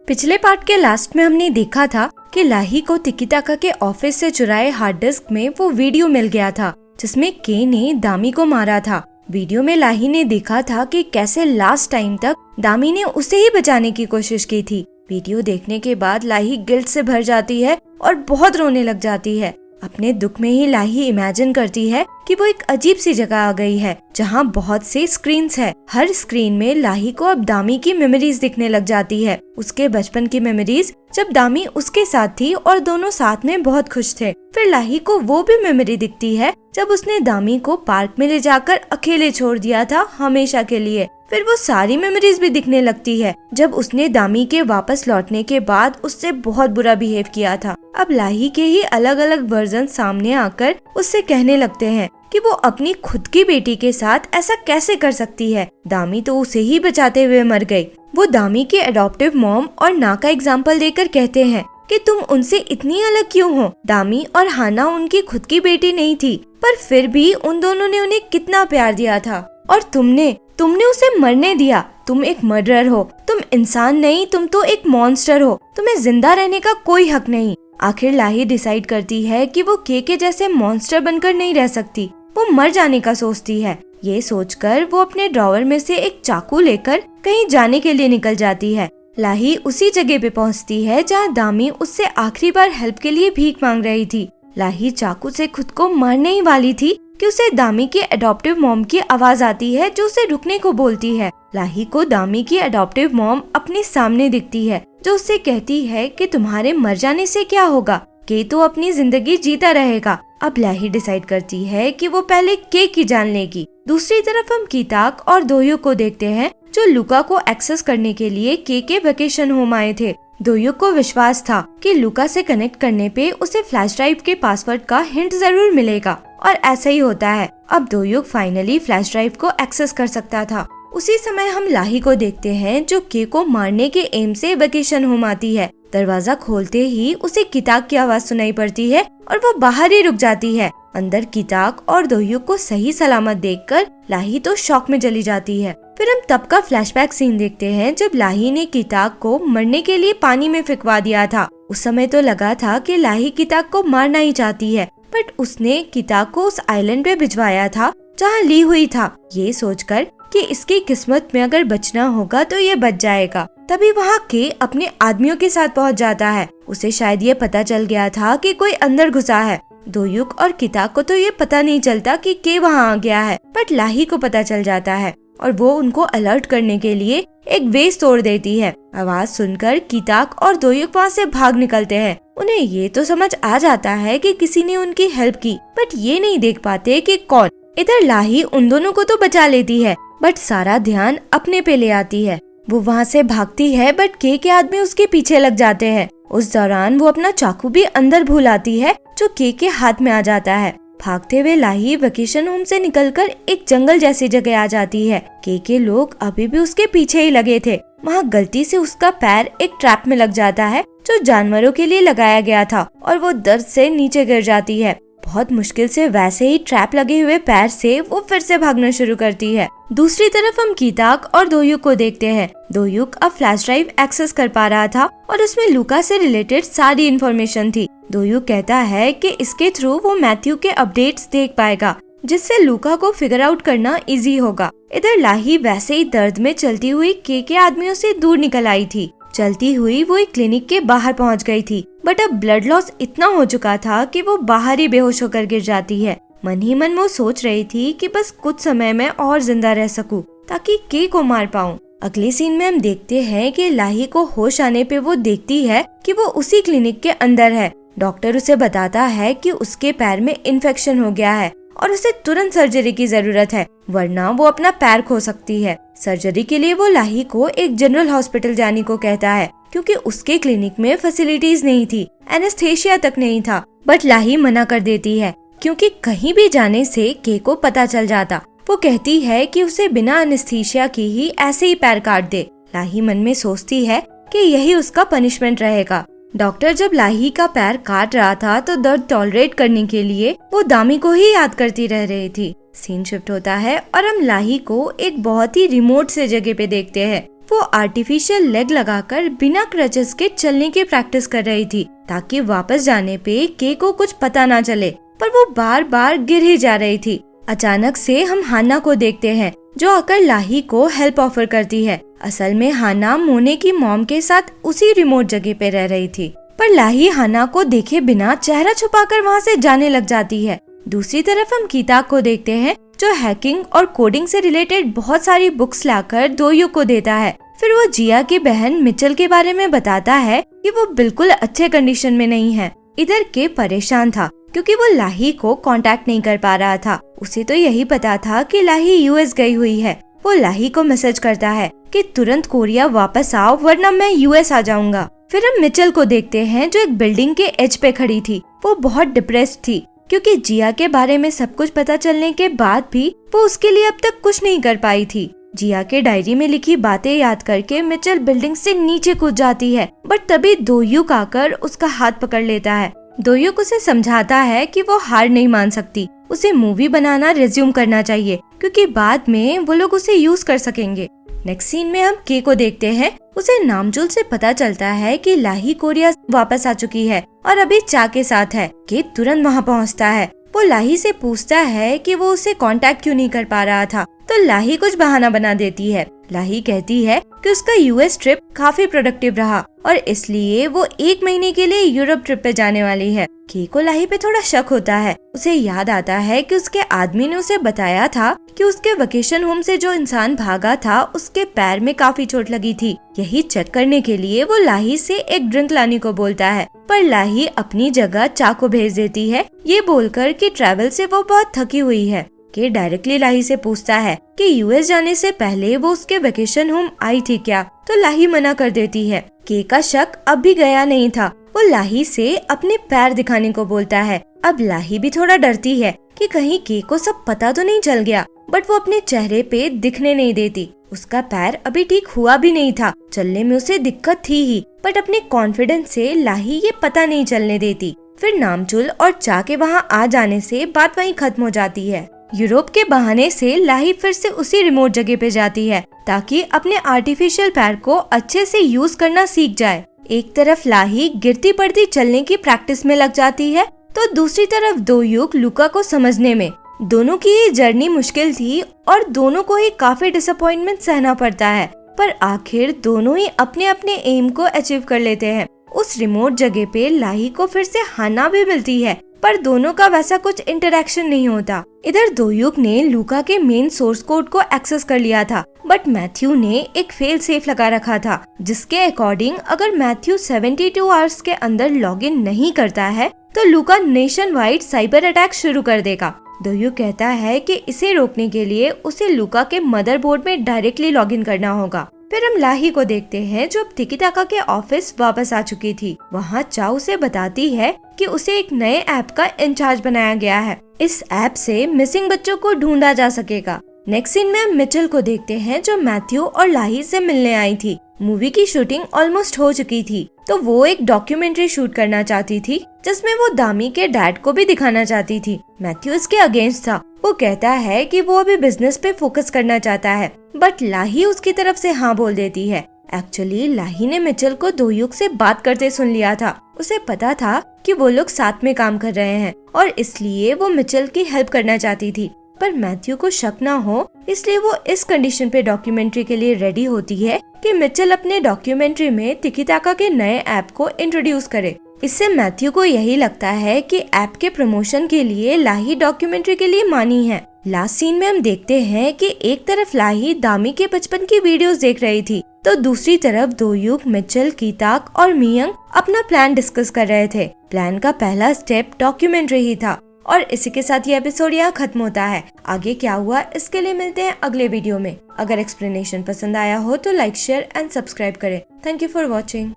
पिछले पार्ट के लास्ट में हमने देखा था कि लाही को तिकिटाका के ऑफिस से चुराए हार्ड डिस्क में वो वीडियो मिल गया था जिसमें के ने दामी को मारा था। वीडियो में लाही ने देखा था कि कैसे लास्ट टाइम तक दामी ने उसे ही बचाने की कोशिश की थी। वीडियो देखने के बाद लाही गिल्ट से भर जाती है और बहुत रोने लग जाती है। अपने दुख में ही लाही इमेजिन करती है कि वो एक अजीब सी जगह आ गई है जहाँ बहुत से स्क्रीन्स है। हर स्क्रीन में लाही को अब दामी की मेमोरीज दिखने लग जाती है, उसके बचपन की मेमोरीज जब दामी उसके साथ थी और दोनों साथ में बहुत खुश थे। फिर लाही को वो भी मेमोरी दिखती है जब उसने दामी को पार्क में ले जाकर अकेले छोड़ दिया था हमेशा के लिए। फिर वो सारी मेमोरीज भी दिखने लगती है जब उसने दामी के वापस लौटने के बाद उससे बहुत बुरा बिहेव किया था। अब लाही के ही अलग अलग वर्जन सामने आकर उससे कहने लगते हैं कि वो अपनी खुद की बेटी के साथ ऐसा कैसे कर सकती है। दामी तो उसे ही बचाते हुए मर गई। वो दामी के अडॉप्टिव मॉम और ना का एग्जाम्पल देकर कहते हैं कि तुम उनसे इतनी अलग क्यों हो। दामी और हाना उनकी खुद की बेटी नहीं थी, पर फिर भी उन दोनों ने उन्हें कितना प्यार दिया था और तुमने उसे मरने दिया। तुम एक मर्डरर हो, तुम इंसान नहीं, तुम तो एक मॉन्स्टर हो। तुम्हें जिंदा रहने का कोई हक नहीं। आखिर लाही डिसाइड करती है कि वो के जैसे मॉन्स्टर बनकर नहीं रह सकती, वो मर जाने का सोचती है। ये सोचकर वो अपने ड्रॉवर में से एक चाकू लेकर कहीं जाने के लिए निकल जाती है। लाही उसी जगह पे पहुंचती है जहाँ दामी उससे आखिरी बार हेल्प के लिए भीख मांग रही थी। लाही चाकू से खुद को मारने ही वाली थी कि उसे दामी के अडॉप्टिव मॉम की आवाज आती है जो उसे रुकने को बोलती है। लाही को दामी की अडॉप्टिव मॉम अपने सामने दिखती है जो उससे कहती है कि तुम्हारे मर जाने से क्या होगा, के तो अपनी जिंदगी जीता रहेगा। अब लाही डिसाइड करती है कि वो पहले के की जान लेगी। दूसरी तरफ हम कीताक और दोयुक को देखते हैं जो लुका को एक्सेस करने के लिए के वेकेशन होम आए थे। दोयुक को विश्वास था कि लुका से कनेक्ट करने पे उसे फ्लैश ड्राइव के पासवर्ड का हिंट जरूर मिलेगा और ऐसा ही होता है। अब दोयुक फाइनली फ्लैश ड्राइव को एक्सेस कर सकता था। उसी समय हम लाही को देखते हैं जो के को मारने के एम से वेकेशन होम आती है। दरवाजा खोलते ही उसे कीताक की आवाज सुनाई पड़ती है और वो बाहर ही रुक जाती है। अंदर कीताक और दोयुक को सही सलामत देखकर लाही तो शॉक में चली जाती है। फिर हम तब का फ्लैशबैक सीन देखते हैं जब लाही ने कीताक को मरने के लिए पानी में फेंकवा दिया था। उस समय तो लगा था कि लाही कीताक को मारना ही चाहती है, बट उसने कीताक को उस आइलैंड पे भिजवाया था जहाँ ली हुई था, ये सोचकर कि इसकी किस्मत में अगर बचना होगा तो ये बच जाएगा। तभी वहाँ के अपने आदमियों के साथ पहुँच जाता है। उसे शायद ये पता चल गया था कि कोई अंदर घुसा है। दोयुक और कीताक को तो ये पता नहीं चलता कि के वहाँ आ गया है, बट लाही को पता चल जाता है और वो उनको अलर्ट करने के लिए एक वेस तोड़ देती है। आवाज सुनकर कीताक और दोयुक वहाँ से भाग निकलते हैं। उन्हें ये तो समझ आ जाता है कि किसी ने उनकी हेल्प की, बट ये नहीं देख पाते कि कौन। इधर लाही उन दोनों को तो बचा लेती है, बट सारा ध्यान अपने पे ले आती है। वो वहाँ से भागती है, बट के आदमी उसके पीछे लग जाते हैं। उस दौरान वो अपना चाकू भी अंदर भूल आती है जो के हाथ में आ जाता है। भागते हुए लाही वेकेशन होम से निकलकर एक जंगल जैसी जगह आ जाती है। के लोग अभी भी उसके पीछे ही लगे थे। वहाँ गलती से उसका पैर एक ट्रैप में लग जाता है जो जानवरों के लिए लगाया गया था और वो दर्द से नीचे गिर जाती है। बहुत मुश्किल से वैसे ही ट्रैप लगे हुए पैर से वो फिर से भागना शुरू करती है। दूसरी तरफ हम कीताक और दोयुक को देखते हैं। दोयुक अब फ्लैश ड्राइव एक्सेस कर पा रहा था और उसमें लुका से रिलेटेड सारी इन्फॉर्मेशन थी। दोयुक कहता है कि इसके थ्रू वो मैथ्यू के अपडेट्स देख पाएगा, जिससे लुका को फिगर आउट करना इजी होगा। इधर लाही वैसे ही दर्द में चलती हुई के आदमियों से दूर निकल आई थी। चलती हुई वो एक क्लिनिक के बाहर पहुंच गई थी, बट अब ब्लड लॉस इतना हो चुका था कि वो बाहर ही बेहोश होकर गिर जाती है। मन ही मन वो सोच रही थी कि बस कुछ समय में और जिंदा रह सकूं ताकि के को मार पाऊं। अगले सीन में हम देखते हैं कि लाही को होश आने पे वो देखती है कि वो उसी क्लिनिक के अंदर है। डॉक्टर उसे बताता है कि उसके पैर में इन्फेक्शन हो गया है और उसे तुरंत सर्जरी की जरूरत है, वरना वो अपना पैर खो सकती है। सर्जरी के लिए वो लाही को एक जनरल हॉस्पिटल जाने को कहता है क्योंकि उसके क्लिनिक में फैसिलिटीज नहीं थी, एनेस्थेशिया तक नहीं था। बट लाही मना कर देती है क्योंकि कहीं भी जाने से के को पता चल जाता। वो कहती है कि उसे बिना एनेस्थेशिया की ही ऐसे ही पैर काट दे। लाही मन में सोचती है कि यही उसका पनिशमेंट रहेगा। डॉक्टर जब लाही का पैर काट रहा था तो दर्द टॉलरेट करने के लिए वो दामी को ही याद करती रह रही थी। सीन शिफ्ट होता है और हम लाही को एक बहुत ही रिमोट से जगह पे देखते हैं वो आर्टिफिशियल लेग लगाकर बिना क्रचेस के चलने की प्रैक्टिस कर रही थी ताकि वापस जाने पे के को कुछ पता ना चले, पर वो बार बार गिर ही जा रही थी। अचानक से हम हाना को देखते हैं जो आकर लाही को हेल्प ऑफर करती है। असल में हाना मोने की मॉम के साथ उसी रिमोट जगह पे रह रही थी, पर लाही हाना को देखे बिना चेहरा छुपाकर वहाँ से जाने लग जाती है। दूसरी तरफ हम कीताक को देखते हैं जो हैकिंग और कोडिंग से रिलेटेड बहुत सारी बुक्स लाकर दोयुक को देता है। फिर वो जिया की बहन मिचेल के बारे में बताता है कि वो बिल्कुल अच्छे कंडीशन में नहीं है। इधर के परेशान था क्योंकि वो लाही को कांटेक्ट नहीं कर पा रहा था। उसे तो यही पता था कि लाही यूएस गई हुई है। वो लाही को मैसेज करता है कि तुरंत कोरिया वापस आओ वरना मैं यूएस आ जाऊंगा। फिर हम मिचेल को देखते हैं जो एक बिल्डिंग के एज पे खड़ी थी। वो बहुत डिप्रेस्ड थी क्योंकि जिया के बारे में सब कुछ पता चलने के बाद भी वो उसके लिए अब तक कुछ नहीं कर पाई थी। जिया के डायरी में लिखी बातें याद करके मिचेल बिल्डिंग से नीचे कूद जाती है, बट तभी दोयुक आकर उसका हाथ पकड़ लेता है। दोयुक उसे समझाता है कि वो हार नहीं मान सकती, उसे मूवी बनाना रिज्यूम करना चाहिए क्योंकि बाद में वो लोग उसे यूज कर सकेंगे। नेक्स्ट सीन में हम के को देखते हैं। उसे नामजुल से पता चलता है कि लाही कोरिया वापस आ चुकी है और अभी चा के साथ है। के तुरंत वहाँ पहुँचता है। वो लाही से पूछता है कि वो उसे कांटेक्ट क्यों नहीं कर पा रहा था, तो लाही कुछ बहाना बना देती है। लाही कहती है कि उसका यूएस ट्रिप काफी प्रोडक्टिव रहा और इसलिए वो 1 महीने के लिए यूरोप ट्रिप पे जाने वाली है। के को लाही पे थोड़ा शक होता है। उसे याद आता है कि उसके आदमी ने उसे बताया था कि उसके वेकेशन होम से जो इंसान भागा था उसके पैर में काफी चोट लगी थी। यही चेक करने के लिए वो लाही से एक ड्रिंक लाने को बोलता है, पर लाही अपनी जगह चा को भेज देती है ये बोलकर कि ट्रैवल से वो बहुत थकी हुई है। के डायरेक्टली लाही से पूछता है कि यूएस जाने से पहले वो उसके वेकेशन होम आई थी क्या, तो लाही मना कर देती है। के का शक अब भी गया नहीं था। वो लाही से अपने पैर दिखाने को बोलता है। अब लाही भी थोड़ा डरती है कि कहीं के को सब पता तो नहीं चल गया, बट वो अपने चेहरे पे दिखने नहीं देती। उसका पैर अभी ठीक हुआ भी नहीं था, चलने में उसे दिक्कत थी ही, बट अपने कॉन्फिडेंस से लाही ये पता नहीं चलने देती। फिर नामचुल और चा के वहाँ आ जाने से बात वहीं खत्म हो जाती है। यूरोप के बहाने से लाही फिर से उसी रिमोट जगह पे जाती है ताकि अपने आर्टिफिशियल पैर को अच्छे से यूज करना सीख जाए। एक तरफ लाही गिरती पड़ती चलने की प्रैक्टिस में लग जाती है, तो दूसरी तरफ दोयुक लुका को समझने में। दोनों की ये जर्नी मुश्किल थी और दोनों को ही काफी डिसअपॉइंटमेंट सहना पड़ता है, पर आखिर दोनों ही अपने अपने एम को अचीव कर लेते हैं। उस रिमोट जगह पे लाही को फिर से हाना भी मिलती है, पर दोनों का वैसा कुछ इंटरेक्शन नहीं होता। इधर दोयुक ने लुका के मेन सोर्स कोड को एक्सेस कर लिया था, बट मैथ्यू ने एक फेल सेफ लगा रखा था जिसके अकॉर्डिंग अगर मैथ्यू 72 आवर्स के अंदर लॉगिन नहीं करता है तो लुका नेशन वाइड साइबर अटैक शुरू कर देगा। दोयुक कहता है कि इसे रोकने के लिए उसे लुका के मदरबोर्ड में डायरेक्टली लॉगिन करना होगा। फिर हम लाही को देखते हैं जो अब तिकिटाका के ऑफिस वापस आ चुकी थी। वहाँ चा उसे बताती है कि उसे एक नए ऐप का इंचार्ज बनाया गया है। इस ऐप से मिसिंग बच्चों को ढूंढा जा सकेगा। नेक्स्ट सीन में हम मिचेल को देखते हैं जो मैथ्यू और लाही से मिलने आई थी। मूवी की शूटिंग ऑलमोस्ट हो चुकी थी, तो वो एक डॉक्यूमेंट्री शूट करना चाहती थी जिसमें वो दामी के डैड को भी दिखाना चाहती थी। मैथ्यू इसके अगेंस्ट था। वो कहता है कि वो अभी बिजनेस पे फोकस करना चाहता है, बट लाही उसकी तरफ से हाँ बोल देती है। एक्चुअली लाही ने मिचेल को दोयुक से बात करते सुन लिया था। उसे पता था कि वो लोग साथ में काम कर रहे हैं और इसलिए वो मिचेल की हेल्प करना चाहती थी, पर मैथ्यू को शक ना हो इसलिए वो इस कंडीशन पे डॉक्यूमेंट्री के लिए रेडी होती है कि मिचेल अपने डॉक्यूमेंट्री में तिकिटाका के नए ऐप को इंट्रोड्यूस करे। इससे मैथ्यू को यही लगता है कि ऐप के प्रमोशन के लिए लाही डॉक्यूमेंट्री के लिए मानी है। लास्ट सीन में हम देखते हैं कि एक तरफ लाही दामी के बचपन की वीडियोस देख रही थी, तो दूसरी तरफ दोयुक, मिचेल, कीताक और मियंग अपना प्लान डिस्कस कर रहे थे। प्लान का पहला स्टेप डॉक्यूमेंट्री ही था और इसी के साथ ये एपिसोड यहाँ खत्म होता है। आगे क्या हुआ इसके लिए मिलते हैं अगले वीडियो में। अगर एक्सप्लेनेशन पसंद आया हो तो लाइक, शेयर एंड सब्सक्राइब करें। Thank you for watching.